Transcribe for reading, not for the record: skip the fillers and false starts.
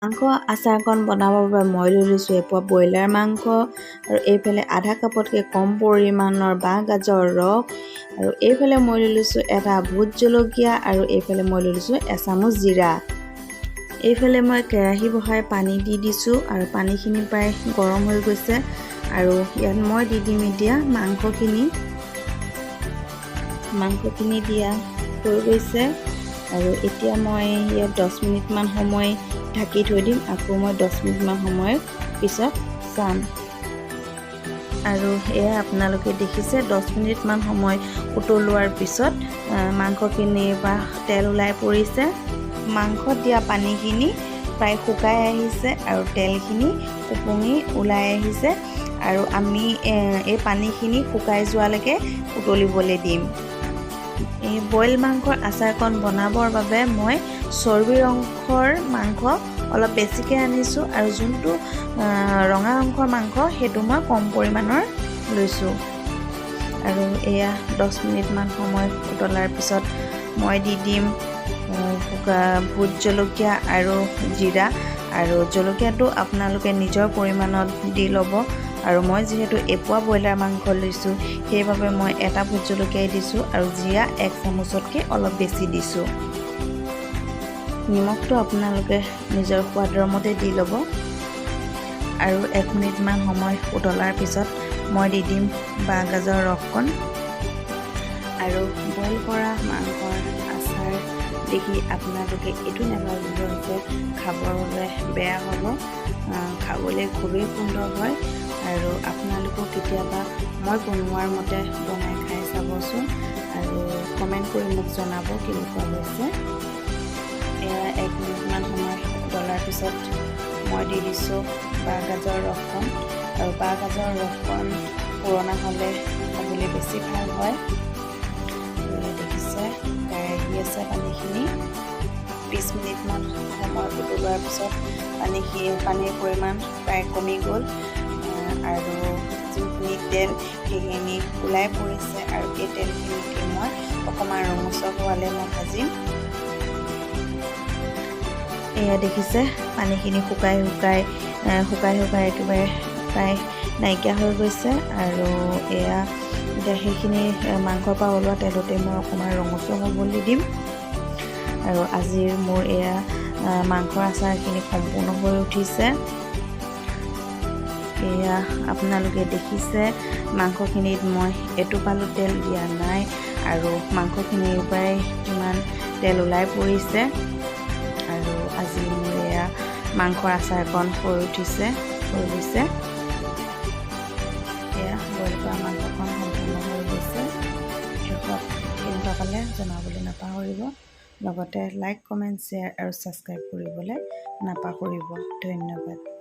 মাংস আচাৰকণ বনাবৰ বাবে মই লৈ লৈছোঁ এপোৱা ব্ৰইলাৰ মাংস আৰু এইফালে আধা কাপতকৈ কম পৰিমাণৰ বাঁহ গাজৰ ৰস আৰু এইফালে মই লৈ লৈছোঁ এটা ভোট জলকীয়া আৰু এইফালে মই লৈ লৈছোঁ এচামুচ জিৰা। এইফালে মই কেৰাহী বহাই পানী দি দিছোঁ আৰু পানীখিনি প্ৰায় গৰম হৈ গৈছে আৰু ইয়াত মই দি দিম এতিয়া মাংসখিনি দিয়া হৈ গৈছে আৰু এতিয়া মই ইয়াত 10 মিনিটমান সময় ঢাকি থৈ দিম। আকৌ মই 10 মিনিটমান সময়ৰ পিছত চাম আৰু এয়া আপোনালোকে দেখিছে 10 মিনিটমান সময় উতলোৱাৰ পিছত মাংসখিনিৰ পৰা তেল ওলাই পৰিছে। মাংসত দিয়া পানীখিনি প্ৰায় শুকাই আহিছে আৰু তেলখিনি উপঙি ওলাই আহিছে আৰু আমি এই পানীখিনি শুকাই যোৱালৈকে উতলিবলৈ দিম। এই বইল মাংসৰ আচাৰকণ বনাবৰ বাবে মই চৰ্বিৰ অংশৰ মাংস অলপ বেছিকৈ আনিছোঁ আৰু যোনটো ৰঙা অংশৰ মাংস সেইটো মই কম পৰিমাণৰ লৈছোঁ আৰু এয়া 10 মিনিটমান সময় উতলাৰ পিছত মই দি দিম ভোট জলকীয়া আৰু জিৰা আৰু জলকীয়াটো আপোনালোকে নিজৰ পৰিমাণত দি ল'ব আৰু মই যিহেতু এপোৱা ব্ৰইলাৰ মাংস লৈছোঁ সেইবাবে মই এটা ভোট জলকীয়াই দিছোঁ আৰু জিৰা 1 চামুচতকৈ অলপ বেছি দিছোঁ। নিমখটো আপোনালোকে নিজৰ সোৱাদৰ মতে দি ল'ব আৰু 1 মিনিটমান সময় উতলাৰ পিছত মই দি দিম বাঁহ গাজৰ ৰসকণ আৰু বইল কৰা মাংসৰ আচাৰ দেখি আপোনালোকে এইটো নাভাবিব যে খাবৰ বাবে বেয়া হ'ব, খাবলৈ খুবেই সুন্দৰ হয় আৰু আপোনালোকেও কেতিয়াবা মই বনোৱাৰ মতে বনাই খাই চাবচোন আৰু কমেণ্ট কৰি মোক জনাব কেনেকুৱা হৈছে। এয়া 1 মিনিটমান সময় উতলাৰ পিছত মই দি দিছোঁ বাঁহ গাজৰ ৰসকণ আৰু বাঁহ গাজৰ ৰসকণ পুৰণা হ'লে খাবলৈ বেছি ভাল হয়। দেখিছে কাঢ়ি আছে পানীখিনি 20 মিনিটমান সময় উতলোৱাৰ পিছত পানীৰ পৰিমাণ প্ৰায় কমি গ'ল আৰু যিখিনি তেল সেইখিনি ওলাই পৰিছে আৰু এই তেলখিনিকে মই অকণমান ৰঙচুৱা হোৱালৈ মই ভাজিম। এয়া দেখিছে পানীখিনি শুকাই একেবাৰে প্ৰায় নাইকিয়া হৈ গৈছে আৰু এয়া এতিয়া সেইখিনি মাংসৰ পৰা ওলোৱা তেলতে মই অকণমান ৰঙচুৱা হ'বলৈ দিম আৰু আজিৰ মোৰ এয়া মাংসৰ আচাৰখিনি সম্পূৰ্ণ হৈ উঠিছে। এয়া আপোনালোকে দেখিছে মাংসখিনিত মই এটোপালো তেল দিয়া নাই আৰু মাংসখিনিৰ পৰাই কিমান তেল ওলাই পৰিছে আৰু আজি মোৰ এয়া মাংসৰ আচাৰকণ হৈ গৈছে। এয়া বইল কৰা মাংসখন সম্পূৰ্ণ হৈ গৈছে। শেষত কেনেকুৱা পালে জনাবলৈ নাপাহৰিব, লগতে লাইক, কমেণ্ট, শ্বেয়াৰ আৰু ছাবস্ক্ৰাইব কৰিবলৈ নাপাহৰিব। ধন্যবাদ।